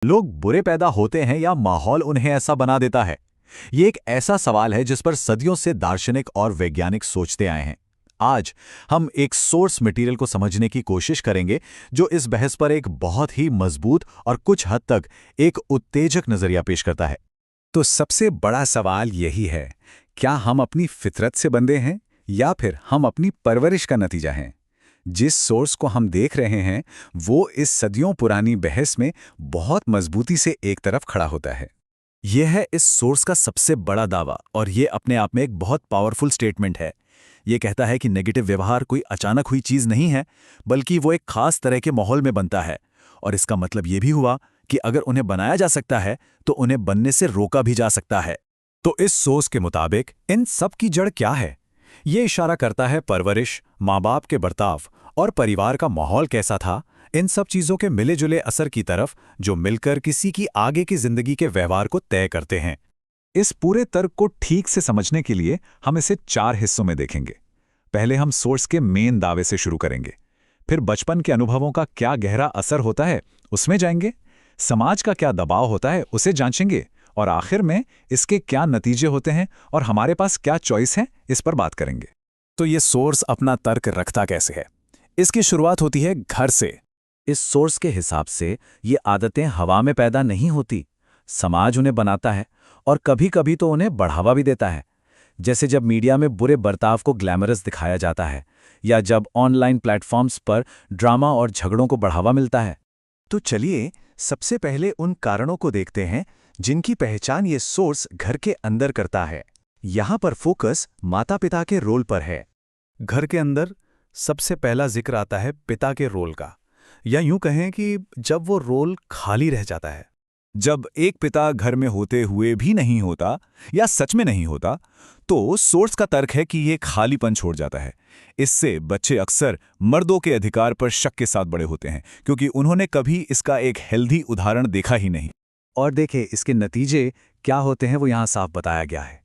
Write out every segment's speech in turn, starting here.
लोग बुरे पैदा होते हैं या माहौल उन्हें ऐसा बना देता है? ये एक ऐसा सवाल है जिस पर सदियों से दार्शनिक और वैज्ञानिक सोचते आए हैं। आज हम एक सोर्स मटेरियल को समझने की कोशिश करेंगे जो इस बहस पर एक बहुत ही मजबूत और कुछ हद तक एक उत्तेजक नजरिया पेश करता है। तो सबसे बड़ा सवाल यही है, क्या हम अपनी फितरत से बंधे हैं या फिर हम अपनी परवरिश का नतीजा हैं? जिस सोर्स को हम देख रहे हैं वो इस सदियों पुरानी बहस में बहुत मजबूती से एक तरफ खड़ा होता है। यह है इस सोर्स का सबसे बड़ा दावा और ये अपने आप में एक बहुत पावरफुल स्टेटमेंट है। ये कहता है कि नेगेटिव व्यवहार कोई अचानक हुई चीज नहीं है, बल्कि वो एक खास तरह के माहौल में बनता है। और इसका मतलब ये भी हुआ कि अगर उन्हें बनाया जा सकता है तो उन्हें बनने से रोका भी जा सकता है। तो इस सोर्स के मुताबिक इन सब की जड़ क्या है? ये इशारा करता है परवरिश, माँ बाप के बर्ताव और परिवार का माहौल कैसा था, इन सब चीजों के मिले जुले असर की तरफ, जो मिलकर किसी की आगे की जिंदगी के व्यवहार को तय करते हैं। इस पूरे तर्क को ठीक से समझने के लिए हम इसे 4 हिस्सों में देखेंगे। पहले हम सोर्स के मेन दावे से शुरू करेंगे, फिर बचपन के अनुभवों का क्या गहरा असर होता है उसमें जाएंगे, समाज का क्या दबाव होता है उसे जांचेंगे, और आखिर में इसके क्या नतीजे होते हैं और हमारे पास क्या चॉइस है इस पर बात करेंगे। तो ये सोर्स अपना तर्क रखता कैसे है? इसकी शुरुआत होती है घर से। इस सोर्स के हिसाब से ये आदतें हवा में पैदा नहीं होती, समाज उन्हें बनाता है और कभी-कभी तो उन्हें बढ़ावा भी देता है। जैसे जब मीडिया में बुरे बर्ताव को ग्लैमरस दिखाया जाता है या जब ऑनलाइन प्लेटफॉर्म्स पर ड्रामा और झगड़ों को बढ़ावा मिलता है। तो चलिए सबसे पहले उन कारणों को देखते हैं जिनकी पहचान ये सोर्स घर के अंदर करता है। यहाँ पर फोकस माता-पिता के रोल पर है। घर के अंदर सबसे पहला जिक्र आता है पिता के रोल का, या यूं कहें कि जब वो रोल खाली रह जाता है। जब एक पिता घर में होते हुए भी नहीं होता या सच में नहीं होता, तो सोर्स का तर्क है कि ये खालीपन छोड़ जाता है। इससे बच्चे अक्सर मर्दों के अधिकार पर शक के साथ बड़े होते हैं, क्योंकि उन्होंने कभी इसका एक हेल्दी उदाहरण देखा ही नहीं। और देखें इसके नतीजे क्या होते हैं, वो यहाँ साफ बताया गया है।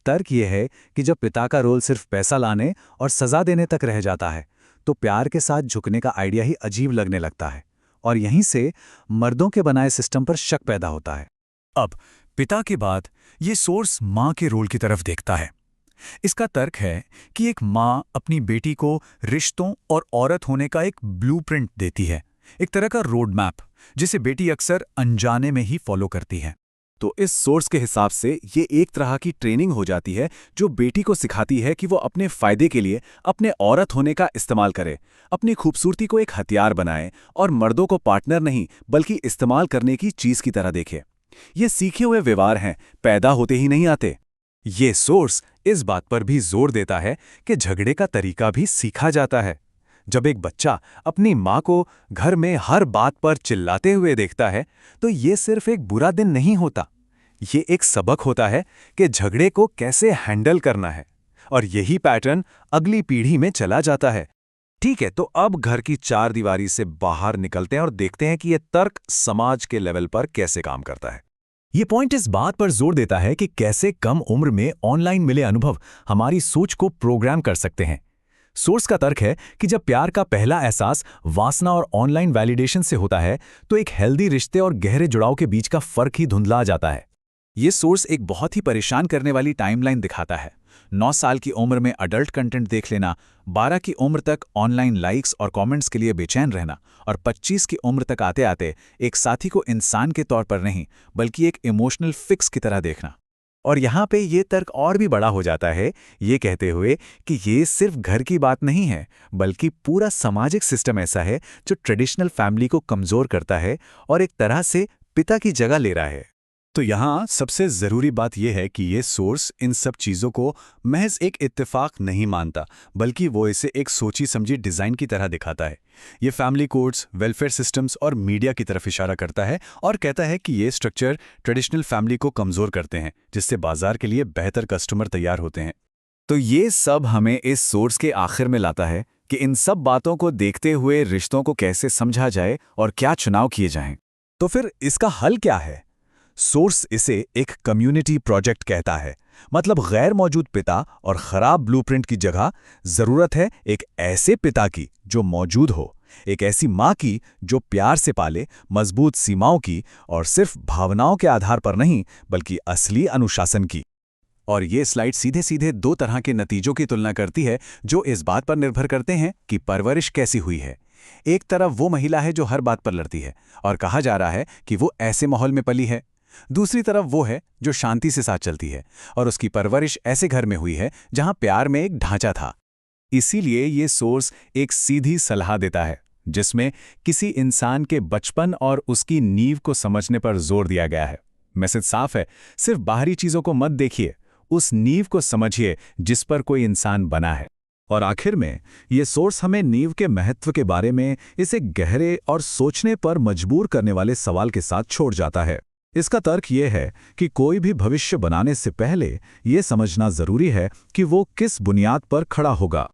तर्क ये है कि जब पिता का रोल सिर्फ पैसा लाने और सजा देने तक रह जाता है, तो प्यार के साथ झुकने का आइडिया ही अजीब लगने लगता है, और यहीं से मर्दों के बनाए सिस्टम पर शक पैदा होता है। अब पिता के बाद ये सोर्स माँ के रोल की तरफ देखता है। इसका तर्क है कि एक माँ अपनी बेटी को रिश्तों और औरत होने का एक ब्लूप्रिंट देती है, एक तरह का रोड मैप, जिसे बेटी अक्सर अनजाने में ही फॉलो करती है। तो इस सोर्स के हिसाब से ये एक तरह की ट्रेनिंग हो जाती है जो बेटी को सिखाती है कि वो अपने फायदे के लिए अपने औरत होने का इस्तेमाल करे, अपनी खूबसूरती को एक हथियार बनाए और मर्दों को पार्टनर नहीं बल्कि इस्तेमाल करने की चीज की तरह देखे। ये सीखे हुए व्यवहार हैं, पैदा होते ही नहीं आते। ये सोर्स इस बात पर भी जोर देता है कि झगड़े का तरीका भी सीखा जाता है। जब एक बच्चा अपनी माँ को घर में हर बात पर चिल्लाते हुए देखता है, तो ये सिर्फ एक बुरा दिन नहीं होता, ये एक सबक होता है कि झगड़े को कैसे हैंडल करना है, और यही पैटर्न अगली पीढ़ी में चला जाता है। ठीक है, तो अब घर की चार दीवारी से बाहर निकलते हैं और देखते हैं कि यह तर्क समाज के लेवल पर कैसे काम करता है। ये पॉइंट इस बात पर जोर देता है कि कैसे कम उम्र में ऑनलाइन मिले अनुभव हमारी सोच को प्रोग्राम कर सकते हैं। सोर्स का तर्क है कि जब प्यार का पहला एहसास वासना और ऑनलाइन वैलिडेशन से होता है, तो एक हेल्दी रिश्ते और गहरे जुड़ाव के बीच का फर्क ही धुंधला जाता है। ये सोर्स एक बहुत ही परेशान करने वाली टाइमलाइन दिखाता है। 9 साल की उम्र में अडल्ट कंटेंट देख लेना, 12 की उम्र तक ऑनलाइन लाइक्स और कमेंट्स के लिए बेचैन रहना, और 25 की उम्र तक आते आते एक साथी को इंसान के तौर पर नहीं बल्कि एक इमोशनल फिक्स की तरह देखना। और यहाँ पे ये तर्क और भी बड़ा हो जाता है, ये कहते हुए कि ये सिर्फ घर की बात नहीं है, बल्कि पूरा सामाजिक सिस्टम ऐसा है जो ट्रेडिशनल फैमिली को कमज़ोर करता है और एक तरह से पिता की जगह ले रहा है। तो यहाँ सबसे ज़रूरी बात यह है कि ये सोर्स इन सब चीज़ों को महज एक इत्तेफाक नहीं मानता, बल्कि वो इसे एक सोची समझी डिज़ाइन की तरह दिखाता है। ये फैमिली कोड्स, वेलफेयर सिस्टम्स और मीडिया की तरफ इशारा करता है और कहता है कि ये स्ट्रक्चर ट्रेडिशनल फैमिली को कमज़ोर करते हैं, जिससे बाजार के लिए बेहतर कस्टमर तैयार होते हैं। तो ये सब हमें इस सोर्स के आखिर में लाता है कि इन सब बातों को देखते हुए रिश्तों को कैसे समझा जाए और क्या चुनाव किए जाएं। तो फिर इसका हल क्या है? सोर्स इसे एक कम्युनिटी प्रोजेक्ट कहता है। मतलब गैर मौजूद पिता और खराब ब्लूप्रिंट की जगह जरूरत है एक ऐसे पिता की जो मौजूद हो, एक ऐसी माँ की जो प्यार से पाले, मजबूत सीमाओं की और सिर्फ भावनाओं के आधार पर नहीं बल्कि असली अनुशासन की। और ये स्लाइड सीधे सीधे दो तरह के नतीजों की तुलना करती है जो इस बात पर निर्भर करते हैं कि परवरिश कैसी हुई है। एक तरफ वो महिला है जो हर बात पर लड़ती है और कहा जा रहा है कि वो ऐसे माहौल में पली है। दूसरी तरफ वो है जो शांति से साथ चलती है और उसकी परवरिश ऐसे घर में हुई है जहां प्यार में एक ढांचा था। इसीलिए ये सोर्स एक सीधी सलाह देता है जिसमें किसी इंसान के बचपन और उसकी नींव को समझने पर जोर दिया गया है। मैसेज साफ है, सिर्फ बाहरी चीजों को मत देखिए, उस नींव को समझिए जिस पर कोई इंसान बना है। और आखिर में ये सोर्स हमें नींव के महत्व के बारे में इसे गहरे और सोचने पर मजबूर करने वाले सवाल के साथ छोड़ जाता है। इसका तर्क ये है कि कोई भी भविष्य बनाने से पहले ये समझना जरूरी है कि वो किस बुनियाद पर खड़ा होगा।